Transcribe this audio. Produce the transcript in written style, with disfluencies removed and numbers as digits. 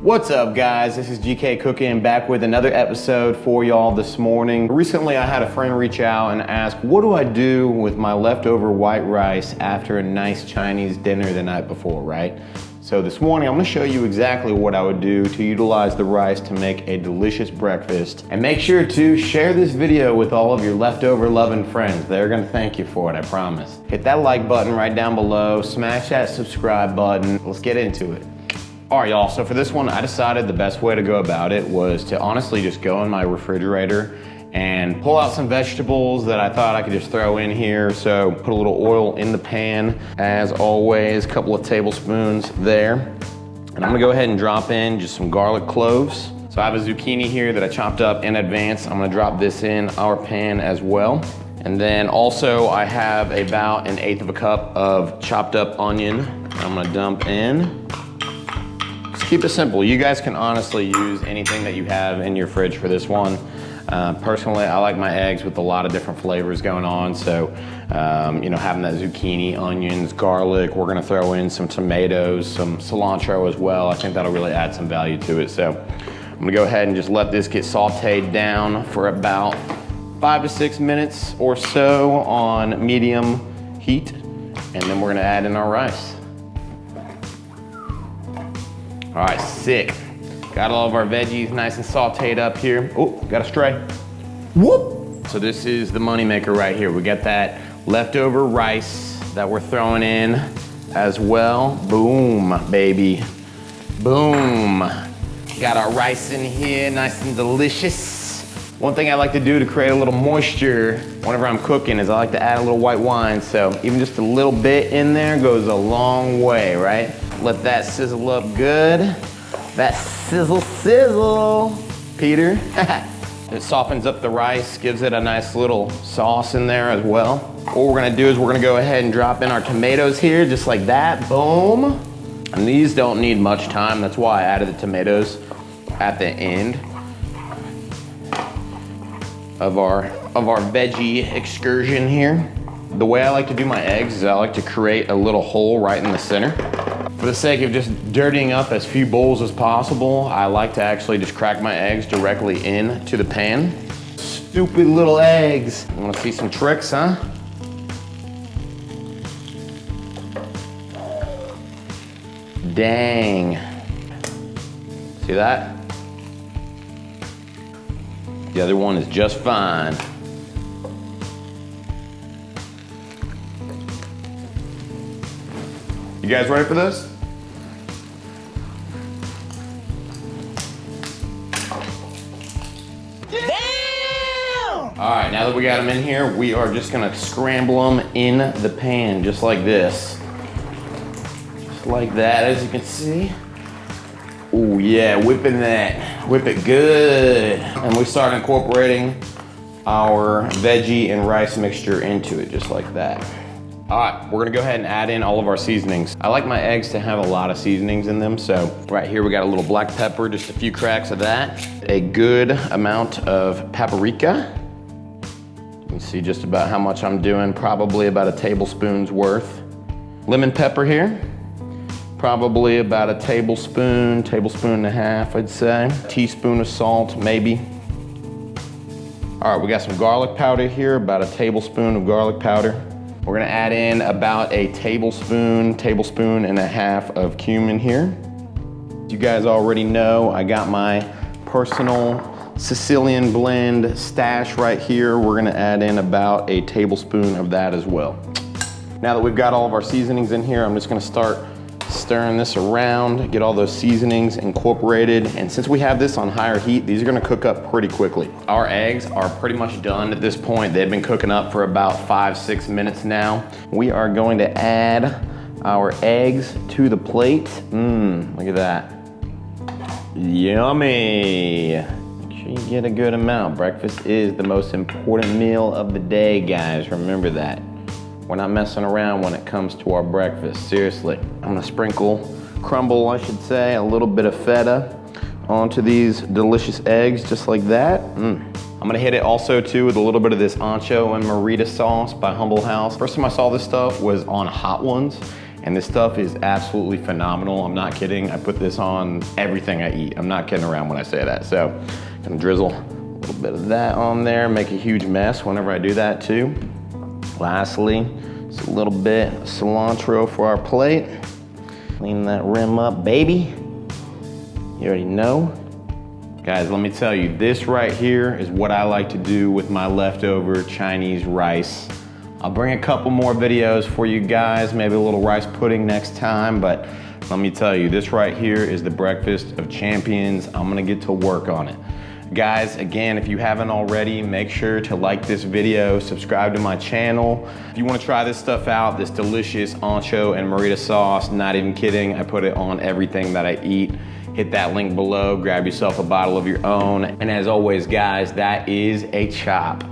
What's up, guys? This is GKCookin back with another episode for y'all this morning. Recently, I had a friend reach out and ask, what do I do with my leftover white rice after a nice Chinese dinner the night before, right? So this morning, I'm gonna show you exactly what I would do to utilize the rice to make a delicious breakfast. And make sure to share this video with all of your leftover loving friends. They're gonna thank you for it, I promise. Hit that like button right down below, smash that subscribe button. Let's get into it. All right, y'all, so for this one, I decided the best way to go about it was to honestly just go in my refrigerator and pull out some vegetables that I thought I could just throw in here. So put a little oil in the pan, as always, a couple of tablespoons there. And I'm gonna go ahead and drop in just some garlic cloves. So I have a zucchini here that I chopped up in advance. I'm gonna drop this in our pan as well. And then also I have about 1/8 of a cup of chopped up onion I'm gonna dump in. Keep it simple. You guys can honestly use anything that you have in your fridge for this one. Personally, I like my eggs with a lot of different flavors going on. So, having that zucchini, onions, garlic, we're gonna throw in some tomatoes, some cilantro as well. I think that'll really add some value to it. So I'm gonna go ahead and just let this get sauteed down for about 5 to 6 minutes or so on medium heat. And then we're gonna add in our rice. All right, sick. Got all of our veggies nice and sauteed up here. Oh, got a stray. Whoop! So this is the moneymaker right here. We got that leftover rice that we're throwing in as well. Boom, baby. Boom. Got our rice in here, nice and delicious. One thing I like to do to create a little moisture whenever I'm cooking is I like to add a little white wine. So even just a little bit in there goes a long way, right? Let that sizzle up good. That sizzle, Peter. It softens up the rice, gives it a nice little sauce in there as well. What we're gonna do is we're gonna go ahead and drop in our tomatoes here, just like that, boom. And these don't need much time, that's why I added the tomatoes at the end of our veggie excursion here. The way I like to do my eggs is I like to create a little hole right in the center. For the sake of just dirtying up as few bowls as possible, I like to actually just crack my eggs directly into the pan. Stupid little eggs. You wanna see some tricks, huh? Dang. See that? The other one is just fine. You guys ready for this? Damn! All right, now that we got them in here, we are just gonna scramble them in the pan, just like this. Just like that, as you can see. Oh yeah, whipping that. Whip it good. And we start incorporating our veggie and rice mixture into it, just like that. All right, we're gonna go ahead and add in all of our seasonings. I like my eggs to have a lot of seasonings in them, so right here we got a little black pepper, just a few cracks of that. A good amount of paprika. You can see just about how much I'm doing, probably about a tablespoon's worth. Lemon pepper here, probably about a tablespoon, tablespoon and a half, I'd say. A teaspoon of salt, maybe. All right, we got some garlic powder here, about a tablespoon of garlic powder. We're gonna add in about a tablespoon and a half of cumin here. You guys already know I got my personal Sicilian blend stash right here. We're gonna add in about a tablespoon of that as well. Now that we've got all of our seasonings in here, I'm just gonna start stirring this around, get all those seasonings incorporated. And since we have this on higher heat, these are gonna cook up pretty quickly. Our eggs are pretty much done at this point. They've been cooking up for about 5-6 minutes now. We are going to add our eggs to the plate. Look at that. Yummy. Make sure you get a good amount. Breakfast is the most important meal of the day, guys. Remember that. We're not messing around when it comes to our breakfast, seriously. I'm gonna crumble, I should say, a little bit of feta onto these delicious eggs, just like that. I'm gonna hit it also too with a little bit of this Ancho and Morita sauce by Humble House. First time I saw this stuff was on HotOnes, And this stuff is absolutely phenomenal. I'm not kidding. I put this on everything I eat. I'm not kidding around when I say that. So I'm gonna drizzle a little bit of that on there, make a huge mess whenever I do that too. Lastly, just a little bit of cilantro for our plate. Clean that rim up, baby. You already know. Guys, let me tell you, this right here is what I like to do with my leftover Chinese rice. I'll bring a couple more videos for you guys, maybe a little rice pudding next time, but let me tell you, this right here is the breakfast of champions. I'm gonna get to work on it. Guys, again, if you haven't already, make sure to like this video, subscribe to my channel. If you wanna try this stuff out, this delicious Ancho and Morita sauce, not even kidding, I put it on everything that I eat. Hit that link below, grab yourself a bottle of your own. And as always, guys, that is a chop.